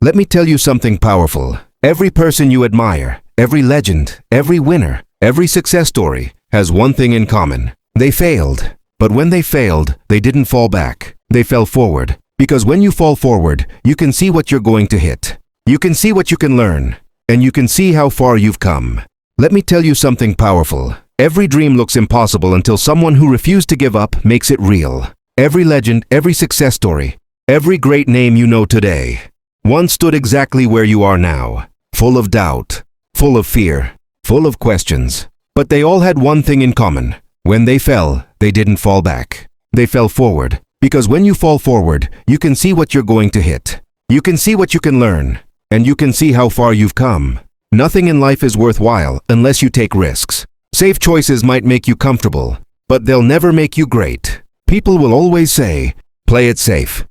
Let me tell you something powerful. Every person you admire, every legend, every winner, every success story has one thing in common. They failed. But when they failed, they didn't fall back. They fell forward. Because when you fall forward, you can see what you're going to hit. You can see what you can learn. And you can see how far you've come. Let me tell you something powerful. Every dream looks impossible until someone who refused to give up makes it real. Every legend, every success story, every great name you know today once stood exactly where you are now, full of doubt, full of fear, full of questions. But they all had one thing in common. When they fell, they didn't fall back. They fell forward. Because when you fall forward, you can see what you're going to hit. You can see what you can learn. And you can see how far you've come. Nothing in life is worthwhile unless you take risks. Safe choices might make you comfortable, but they'll never make you great. People will always say, play it safe.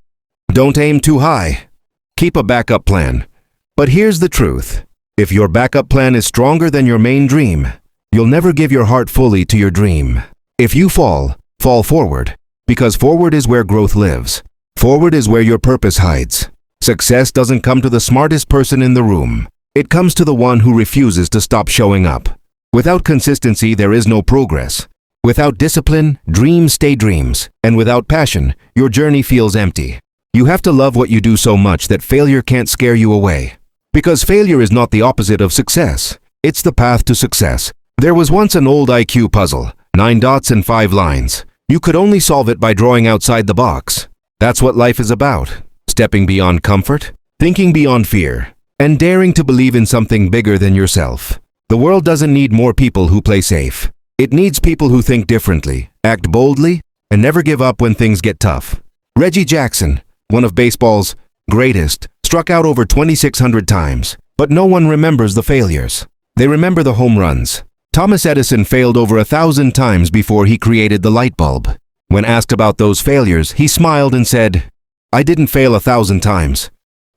Don't aim too high. Keep a backup plan. But here's the truth. If your backup plan is stronger than your main dream, you'll never give your heart fully to your dream. If you fall, fall forward. Because forward is where growth lives. Forward is where your purpose hides. Success doesn't come to the smartest person in the room. It comes to the one who refuses to stop showing up. Without consistency, there is no progress. Without discipline, dreams stay dreams. And without passion, your journey feels empty. You have to love what you do so much that failure can't scare you away. Because failure is not the opposite of success. It's the path to success. There was once an old IQ puzzle, 9 dots and 5 lines. You could only solve it by drawing outside the box. That's what life is about. Stepping beyond comfort, thinking beyond fear, and daring to believe in something bigger than yourself. The world doesn't need more people who play safe. It needs people who think differently, act boldly, and never give up when things get tough. Reggie Jackson, one of baseball's greatest, struck out over 2,600 times, but no one remembers the failures. They remember the home runs. Thomas Edison failed over 1,000 times before he created the light bulb. When asked about those failures, he smiled and said, I didn't fail 1,000 times.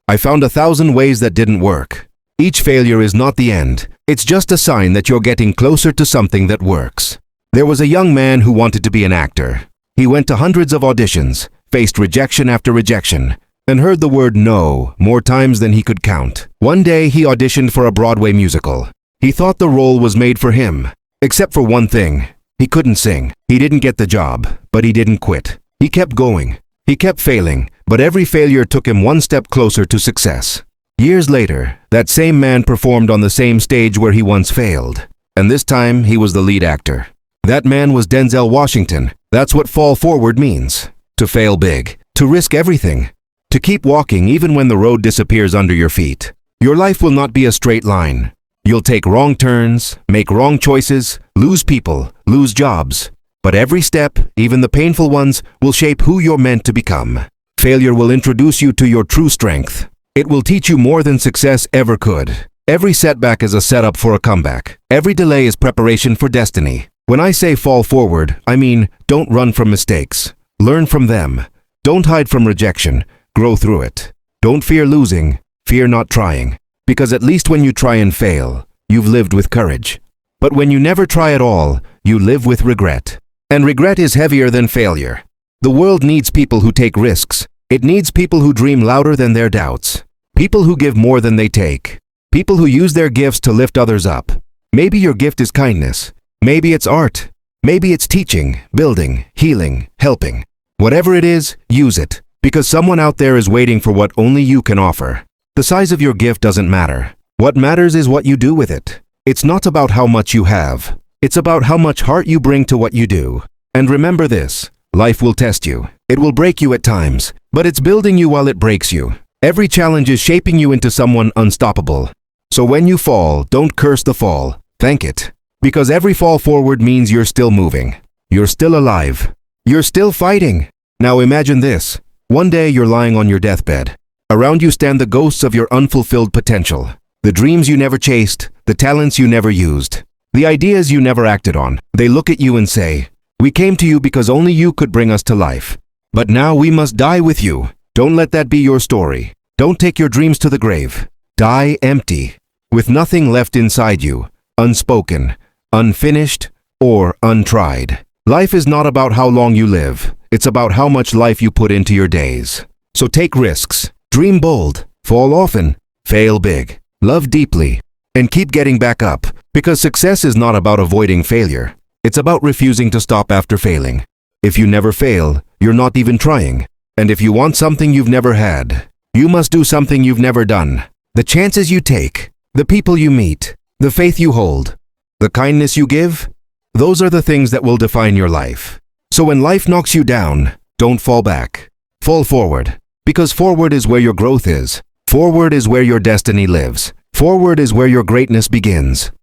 I found 1,000 ways that didn't work. Each failure is not the end. It's just a sign that you're getting closer to something that works. There was a young man who wanted to be an actor. He went to hundreds of auditions, faced rejection after rejection, and heard the word no more times than he could count. One day, he auditioned for a Broadway musical. He thought the role was made for him, except for one thing. He couldn't sing. He didn't get the job, but he didn't quit. He kept going. He kept failing, but every failure took him one step closer to success. Years later, that same man performed on the same stage where he once failed. And this time, he was the lead actor. That man was Denzel Washington. That's what fall forward means. To fail big. To risk everything. To keep walking even when the road disappears under your feet. Your life will not be a straight line. You'll take wrong turns, make wrong choices, lose people, lose jobs. But every step, even the painful ones, will shape who you're meant to become. Failure will introduce you to your true strength. It will teach you more than success ever could. Every setback is a setup for a comeback. Every delay is preparation for destiny. When I say fall forward, I mean don't run from mistakes. Learn from them. Don't hide from rejection. Grow through it. Don't fear losing. Fear not trying. Because at least when you try and fail, you've lived with courage. But when you never try at all, you live with regret. And regret is heavier than failure. The world needs people who take risks. It needs people who dream louder than their doubts. People who give more than they take. People who use their gifts to lift others up. Maybe your gift is kindness. Maybe it's art. Maybe it's teaching, building, healing, helping. Whatever it is, use it. Because someone out there is waiting for what only you can offer. The size of your gift doesn't matter. What matters is what you do with it. It's not about how much you have. It's about how much heart you bring to what you do. And remember this, life will test you. It will break you at times, but it's building you while it breaks you. Every challenge is shaping you into someone unstoppable. So when you fall, don't curse the fall. Thank it. Because every fall forward means you're still moving. You're still alive. You're still fighting. Now imagine this. One day you're lying on your deathbed. Around you stand the ghosts of your unfulfilled potential. The dreams you never chased, the talents you never used, the ideas you never acted on. They look at you and say, we came to you because only you could bring us to life. But now we must die with you. Don't let that be your story. Don't take your dreams to the grave. Die empty, with nothing left inside you, unspoken, unfinished, or untried. Life is not about how long you live. It's about how much life you put into your days. So take risks. Dream bold, Fall often, fail big, love deeply, and keep getting back up, because success is not about avoiding failure. It's about refusing to stop after failing. If you never fail, you're not even trying. And if you want something you've never had, you must do something you've never done. The chances you take, the people you meet, the faith you hold, the kindness you give, those are the things that will define your life. So when life knocks you down, don't fall back. Fall forward, because forward is where your growth is. Forward is where your destiny lives. Forward is where your greatness begins.